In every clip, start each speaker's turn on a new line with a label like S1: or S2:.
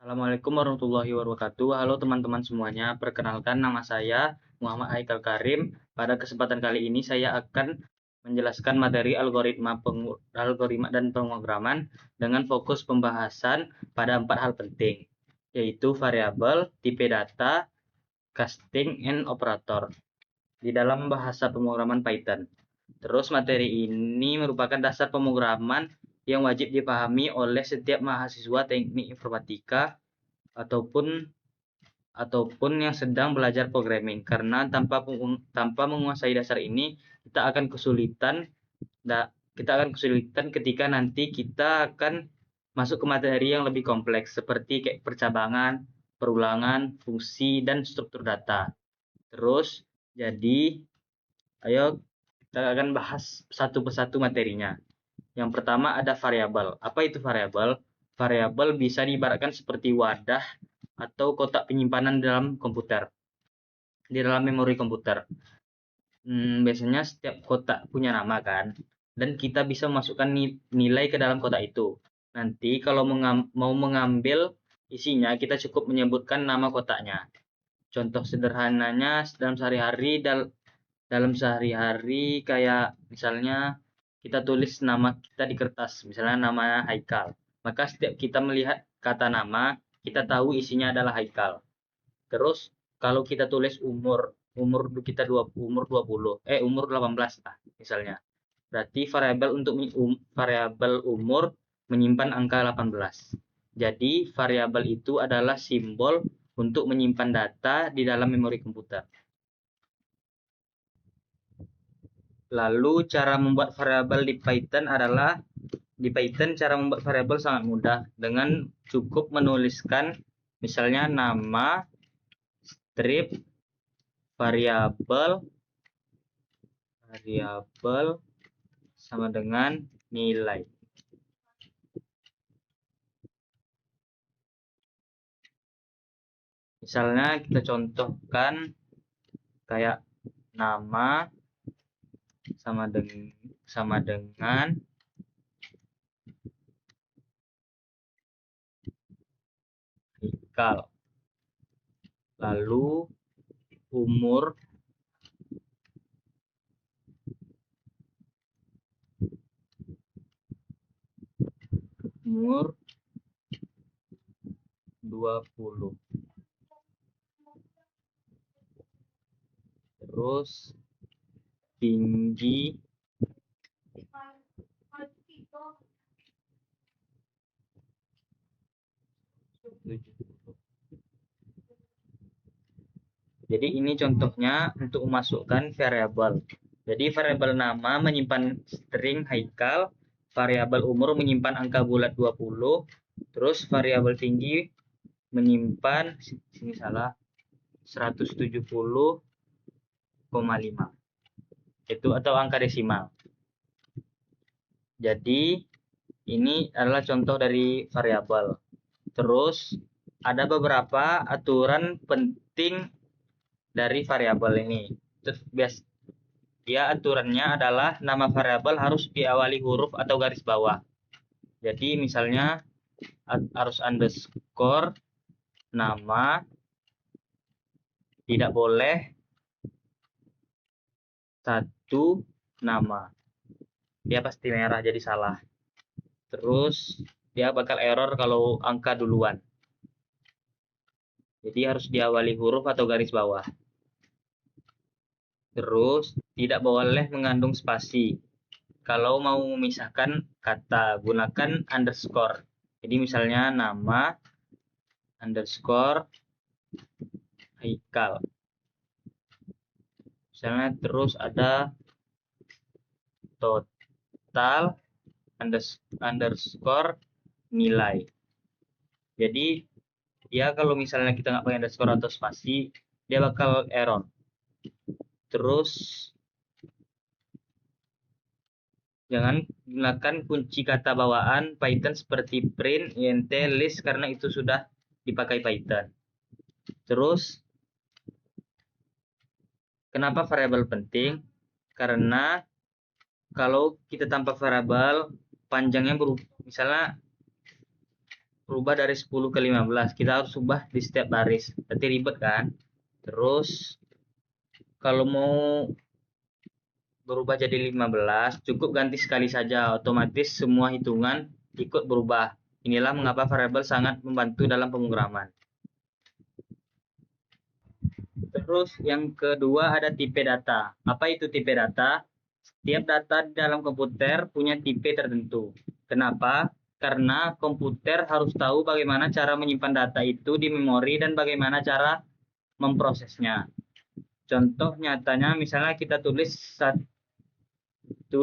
S1: Assalamualaikum warahmatullahi wabarakatuh. Halo teman-teman semuanya. Perkenalkan, nama saya Muhammad Haikal Karim. Pada kesempatan kali ini saya akan menjelaskan materi algoritma dan pemrograman dengan fokus pembahasan pada 4 hal penting, yaitu variabel, tipe data, casting, and operator di dalam bahasa pemrograman Python. Terus materi ini merupakan dasar pemrograman yang wajib dipahami oleh setiap mahasiswa teknik informatika ataupun ataupun yang sedang belajar programming, karena tanpa menguasai dasar ini kita akan kesulitan ketika nanti kita akan masuk ke materi yang lebih kompleks seperti kayak percabangan, perulangan, fungsi, dan struktur data. Terus jadi ayo kita akan bahas satu persatu materinya. Yang pertama ada variabel. Apa itu variabel? Variabel bisa diibaratkan seperti wadah atau kotak penyimpanan dalam komputer, di dalam memori komputer. Biasanya setiap kotak punya nama kan, dan kita bisa memasukkan nilai ke dalam kotak itu. Nanti kalau mau mengambil isinya, kita cukup menyebutkan nama kotaknya. Contoh sederhananya dalam sehari-hari kayak misalnya kita tulis nama kita di kertas, misalnya namanya Haikal. Maka setiap kita melihat kata nama, kita tahu isinya adalah Haikal. Terus kalau kita tulis umur 20, umur 18 lah misalnya. Berarti variabel umur menyimpan angka 18. Jadi variabel itu adalah simbol untuk menyimpan data di dalam memori komputer. Lalu cara membuat variabel di Python cara membuat variabel sangat mudah dengan cukup menuliskan misalnya nama, strip, variabel sama dengan nilai. Misalnya kita contohkan kayak nama sama dengan Haikal. Lalu umur umur 20. Terus tinggi 70. Jadi ini contohnya untuk memasukkan variabel. Jadi variabel nama menyimpan string Haikal, variabel umur menyimpan angka bulat 20, terus variabel tinggi menyimpan 170,5. Itu atau angka desimal. Jadi ini adalah contoh dari variabel. Terus ada beberapa aturan penting dari variabel ini. Aturannya adalah nama variabel harus diawali huruf atau garis bawah. Jadi misalnya harus underscore nama, tidak boleh satu nama. Dia pasti merah jadi salah. Terus dia bakal error kalau angka duluan. Jadi harus diawali huruf atau garis bawah. Terus tidak boleh mengandung spasi. Kalau mau memisahkan kata, gunakan underscore. Jadi misalnya nama underscore Haikal. Misalnya terus ada total underscore nilai. Jadi ya kalau misalnya kita nggak pakai underscore atau spasi, dia bakal error. Terus jangan gunakan kunci kata bawaan Python seperti print, int, list karena itu sudah dipakai Python. Terus kenapa variabel penting? Karena kalau kita tanpa variabel panjangnya berubah. Misalnya rubah dari 10 ke 15. Kita harus ubah di setiap baris. Berarti ribet kan? Terus kalau mau berubah jadi 15, cukup ganti sekali saja. Otomatis semua hitungan ikut berubah. Inilah mengapa variabel sangat membantu dalam pemrograman. Terus yang kedua ada tipe data. Apa itu tipe data? Setiap data di dalam komputer punya tipe tertentu. Kenapa? Karena komputer harus tahu bagaimana cara menyimpan data itu di memori dan bagaimana cara memprosesnya. Contoh nyatanya misalnya kita tulis 1, 2,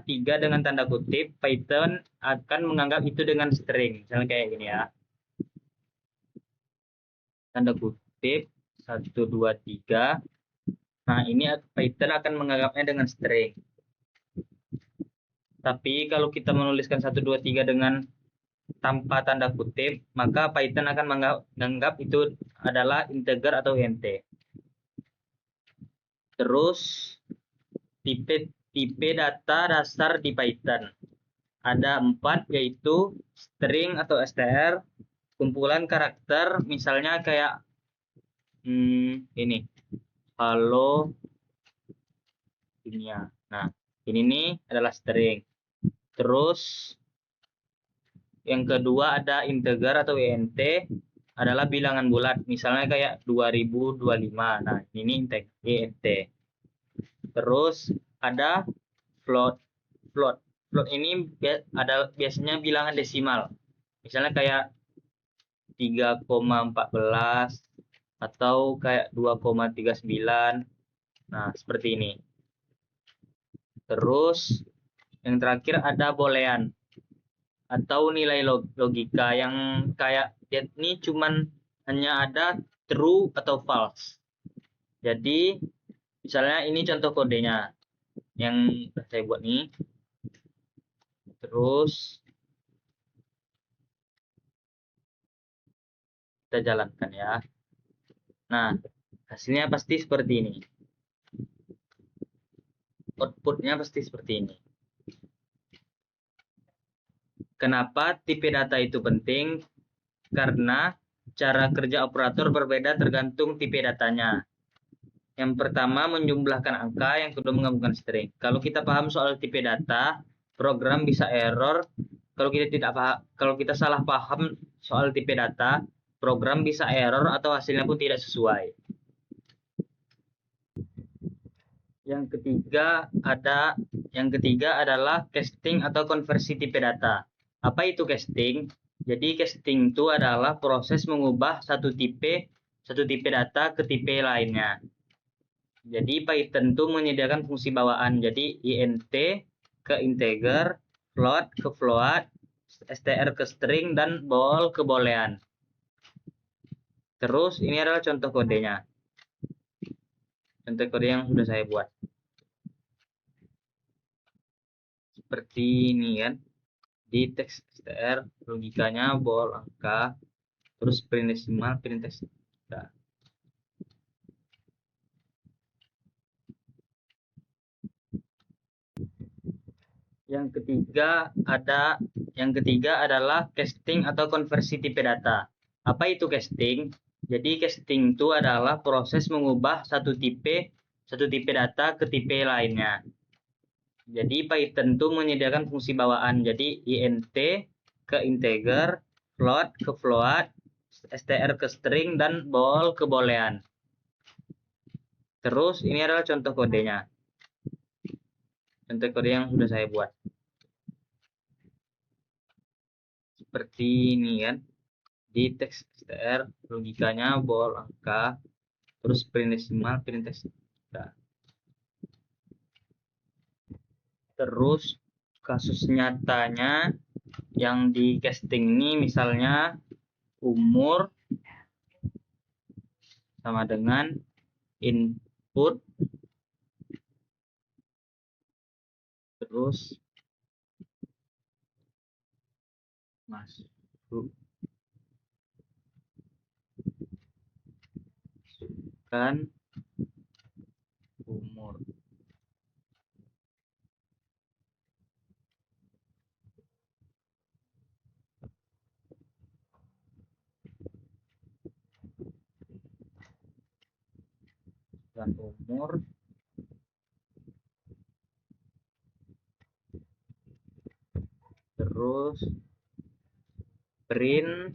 S1: 3 dengan tanda kutip, Python akan menganggap itu dengan string. Misalnya kayak gini ya. Tanda kutip 1, 2, 3. Nah, ini Python akan menganggapnya dengan string. Tapi kalau kita menuliskan 1, 2, 3 dengan tanpa tanda kutip, maka Python akan menganggap itu adalah integer atau int. Terus tipe data dasar di Python ada 4, yaitu string atau str, kumpulan karakter, misalnya kayak ini halo dunia. Nah, ini nih adalah string. Terus yang kedua ada integer atau int, adalah bilangan bulat, misalnya kayak 2025. Nah, ini int. Terus ada float. Float ini biasanya bilangan desimal. Misalnya kayak 3,14 atau kayak 2,39. Nah, seperti ini. Terus yang terakhir ada boolean atau nilai logika yang kayak ini cuman hanya ada true atau false. Jadi misalnya ini contoh kodenya yang saya buat nih. Terus kita jalankan ya. Nah, hasilnya pasti seperti ini. Outputnya pasti seperti ini. Kenapa tipe data itu penting? Karena cara kerja operator berbeda tergantung tipe datanya. Yang pertama menjumlahkan angka, yang kedua menggabungkan string. Kalau kita paham soal tipe data, program bisa error. Kalau kita salah paham soal tipe data, program bisa error atau hasilnya pun tidak sesuai. Yang ketiga adalah casting atau konversi tipe data. Apa itu casting? Jadi casting itu adalah proses mengubah satu tipe data ke tipe lainnya. Jadi Python itu menyediakan fungsi bawaan. Jadi int ke integer, float ke float, str ke string, dan bool ke boolean. Terus ini adalah contoh kodenya. Contoh kode yang sudah saya buat. Seperti ini kan. Di teks str logikanya bool angka, terus print desimal, print text. Nah, yang ketiga adalah casting atau konversi tipe data. Apa itu casting? Jadi casting itu adalah proses mengubah satu tipe data ke tipe lainnya. Jadi Python itu menyediakan fungsi bawaan. Jadi int ke integer, float ke float, str ke string, dan bool ke boolean. Terus ini adalah contoh kodenya. Contoh kode yang sudah saya buat. Seperti ini kan. Di teks str logikanya bool angka, terus print desimal, print text. Nah, terus kasus nyatanya yang di casting ini misalnya umur sama dengan input, terus masukkan umur. dan umur, terus print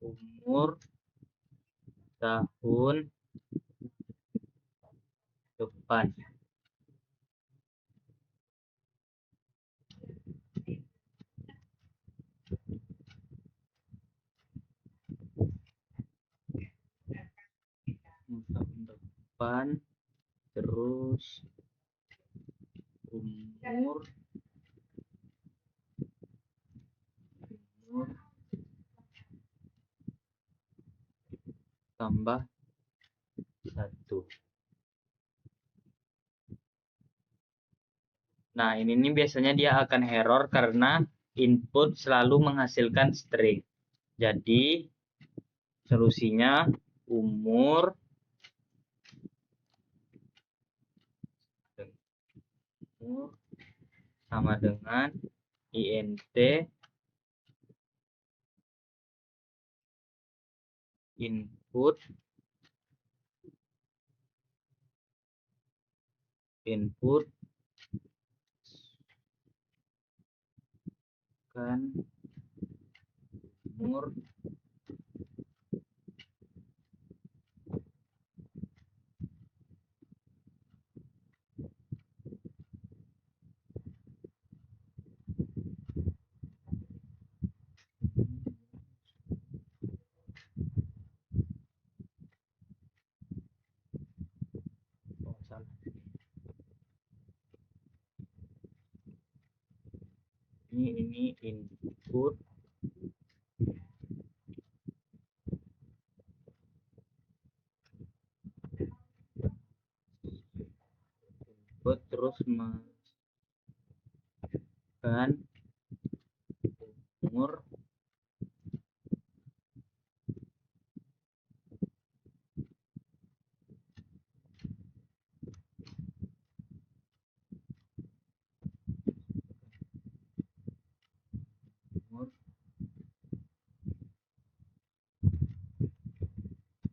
S1: umur tahun depan. Tahun depan, terus umur tambah 1. Nah, ini biasanya dia akan error karena input selalu menghasilkan string. Jadi, solusinya umur sama dengan int input kan umur ini input terus masukkan umur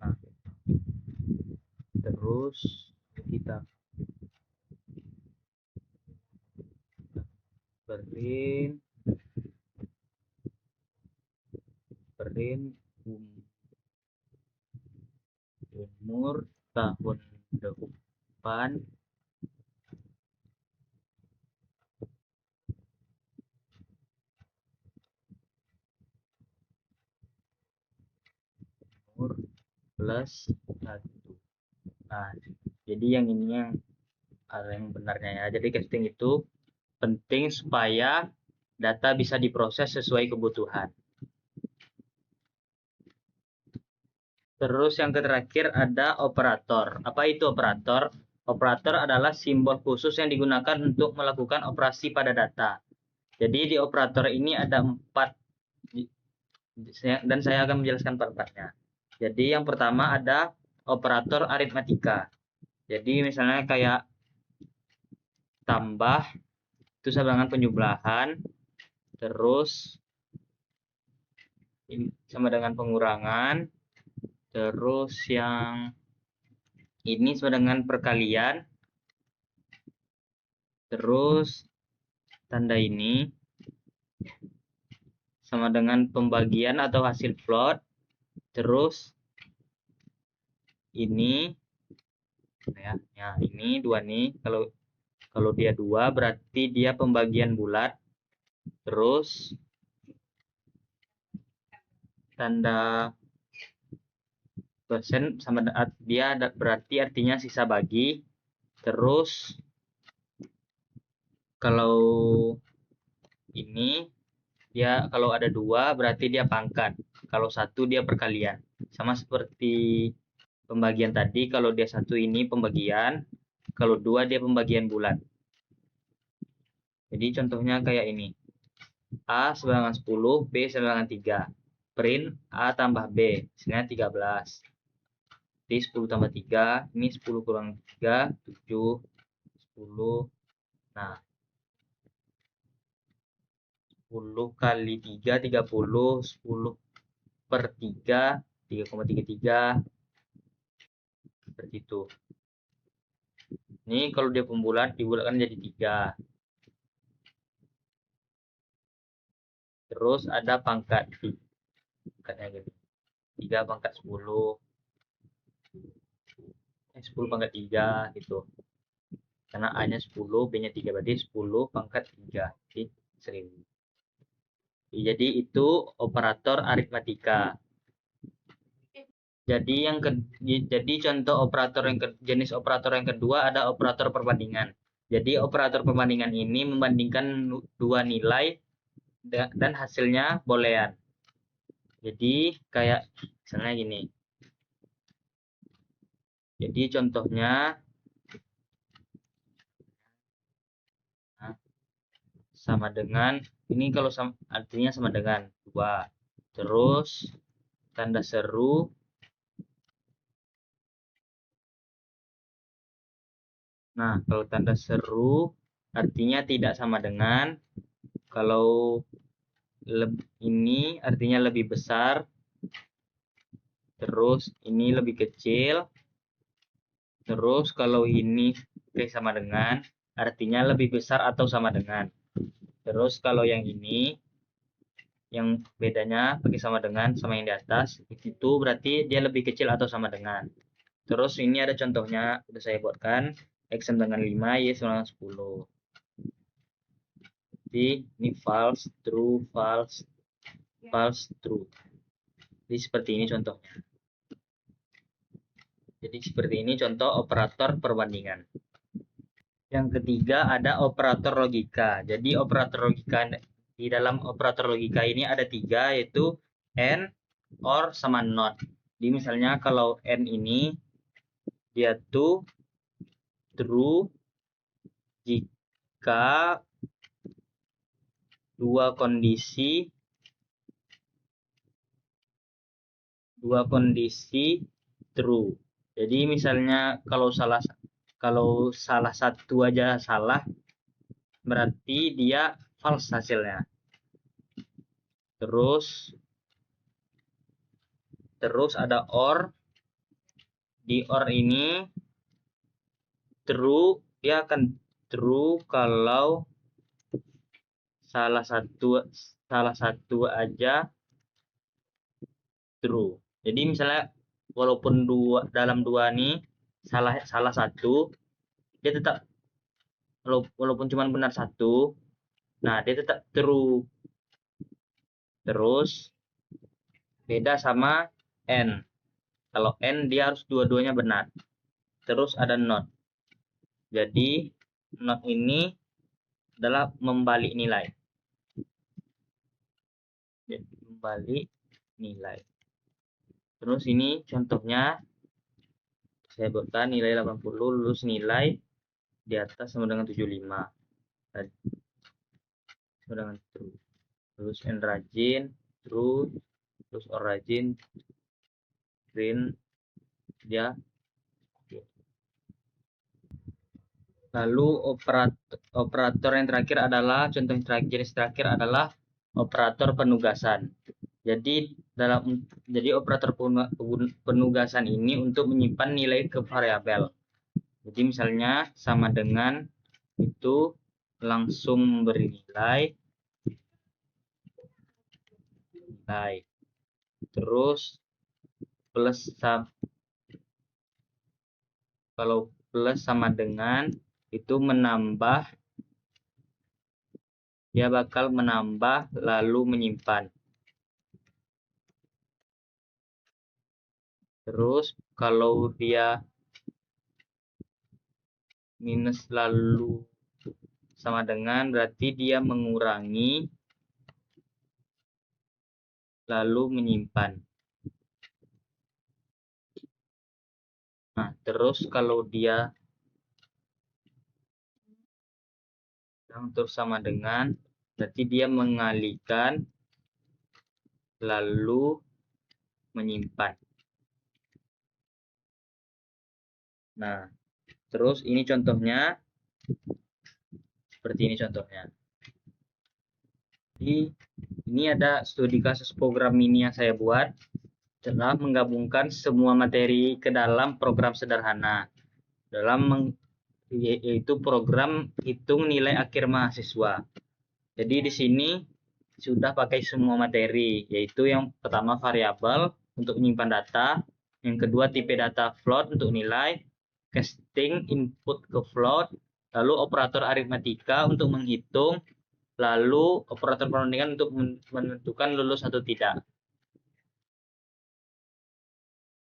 S1: nah, terus kita print umur tahun depan umur plus 1. Nah, jadi yang ini yang benarnya ya. Jadi casting itu penting supaya data bisa diproses sesuai kebutuhan. Terus yang terakhir ada operator. Apa itu operator? Operator adalah simbol khusus yang digunakan untuk melakukan operasi pada data. Jadi di operator ini ada 4 dan saya akan menjelaskan per-partnya. Jadi yang pertama ada operator aritmatika. Jadi misalnya kayak tambah itu sama dengan penjumlahan, terus ini sama dengan pengurangan, terus yang ini sama dengan perkalian, terus tanda ini sama dengan pembagian atau hasil float, terus ini ya ini 2 nih, kalau dia 2 berarti dia pembagian bulat, terus tanda persen sama dia berarti artinya sisa bagi, terus kalau ini dia kalau ada 2 berarti dia pangkat, kalau 1 dia perkalian, sama seperti pembagian tadi. Kalau dia 1 ini pembagian, kalau 2 dia pembagian bulat. Jadi contohnya kayak ini, A sama dengan 10, B sama dengan 3, print A tambah B hasilnya 13. Jadi 10 tambah 3, ini 10 kurang 3, 7, 10. Nah, 10 kali 3, 30, 10 per 3, 3,33, seperti itu. Ini kalau dia pembulat, dibulatkan jadi 3. Terus ada pangkatnya gitu. 3 pangkat 10. 10 pangkat 3 gitu. Karena A-nya 10, B-nya 3, berarti 10 pangkat 3. Jadi 1000. Jadi itu operator aritmatika. Jadi contoh jenis operator yang kedua ada operator perbandingan. Jadi operator perbandingan ini membandingkan dua nilai dan hasilnya boolean. Jadi kayak misalnya gini. Jadi contohnya sama dengan ini, kalau artinya sama dengan 2. Terus tanda seru. Nah, kalau tanda seru artinya tidak sama dengan. Kalau ini artinya lebih besar. Terus ini lebih kecil. Terus kalau ini sama dengan artinya lebih besar atau sama dengan. Terus kalau yang ini yang bedanya pakai sama dengan sama yang di atas itu berarti dia lebih kecil atau sama dengan. Terus ini ada contohnya udah saya buatkan, X sama dengan 5, Y sama dengan 10. Jadi ini false, true, false, false, true. Jadi seperti ini contohnya. Jadi seperti ini contoh operator perbandingan. Yang ketiga ada operator logika. Jadi operator logika, di dalam operator logika ini ada 3, yaitu AND, OR, sama NOT. Jadi misalnya kalau AND ini dia tuh true jika dua kondisi true. Jadi misalnya kalau salah satu aja salah, berarti dia false hasilnya. Terus ada OR. Di OR ini true, dia akan true kalau salah satu aja true. Jadi misalnya walaupun dalam dua nih salah satu, dia tetap walaupun cuma benar satu, nah dia tetap true. Terus beda sama N. Kalau N dia harus dua-duanya benar. Terus ada NOT. Jadi NOT ini adalah membalik nilai. Jadi membalik nilai. Terus ini contohnya saya buatkan nilai 80, lulus nilai di atas sama dengan 75. Sama dengan true. Terus N rajin, true. Terus O rajin, green, dia. Lalu operator yang terakhir adalah jenis terakhir adalah operator penugasan. Jadi operator penugasan ini untuk menyimpan nilai ke variabel. Jadi misalnya sama dengan itu langsung beri nilai. Terus kalau plus sama dengan itu menambah, dia bakal menambah lalu menyimpan. Terus kalau dia minus lalu sama dengan berarti dia mengurangi lalu menyimpan. Nah, terus kalau dia terus sama dengan berarti dia mengalihkan lalu menyimpan. Nah, terus ini contohnya seperti ini contohnya. Jadi Ini ada studi kasus program mini yang saya buat telah menggabungkan semua materi ke dalam program sederhana yaitu program hitung nilai akhir mahasiswa. Jadi di sini sudah pakai semua materi, yaitu yang pertama variabel untuk menyimpan data, yang kedua tipe data float untuk nilai, casting input ke float, lalu operator aritmatika untuk menghitung, lalu operator perbandingan untuk menentukan lulus atau tidak.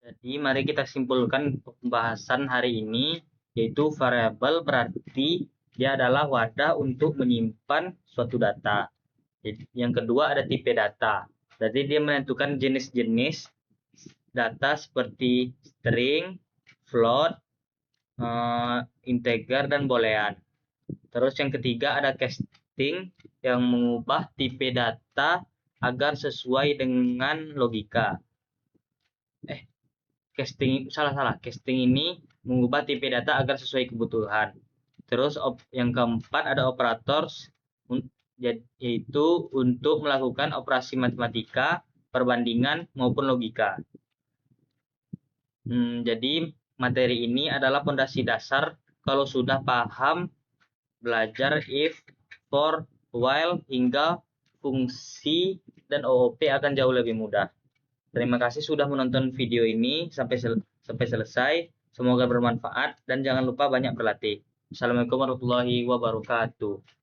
S1: Jadi mari kita simpulkan pembahasan hari ini, yaitu variabel berarti dia adalah wadah untuk menyimpan suatu data. Yang kedua ada tipe data. Jadi dia menentukan jenis-jenis data seperti string, float, integer, dan boolean. Terus yang ketiga ada casting yang mengubah tipe data agar sesuai dengan logika. Casting ini mengubah tipe data agar sesuai kebutuhan. Terus yang keempat ada operator, yaitu untuk melakukan operasi matematika, perbandingan maupun logika. Jadi materi ini adalah fondasi dasar kalau sudah paham belajar if, for, while, hingga fungsi dan OOP akan jauh lebih mudah. Terima kasih sudah menonton video ini sampai selesai. Semoga bermanfaat dan jangan lupa banyak berlatih. Assalamualaikum warahmatullahi wabarakatuh.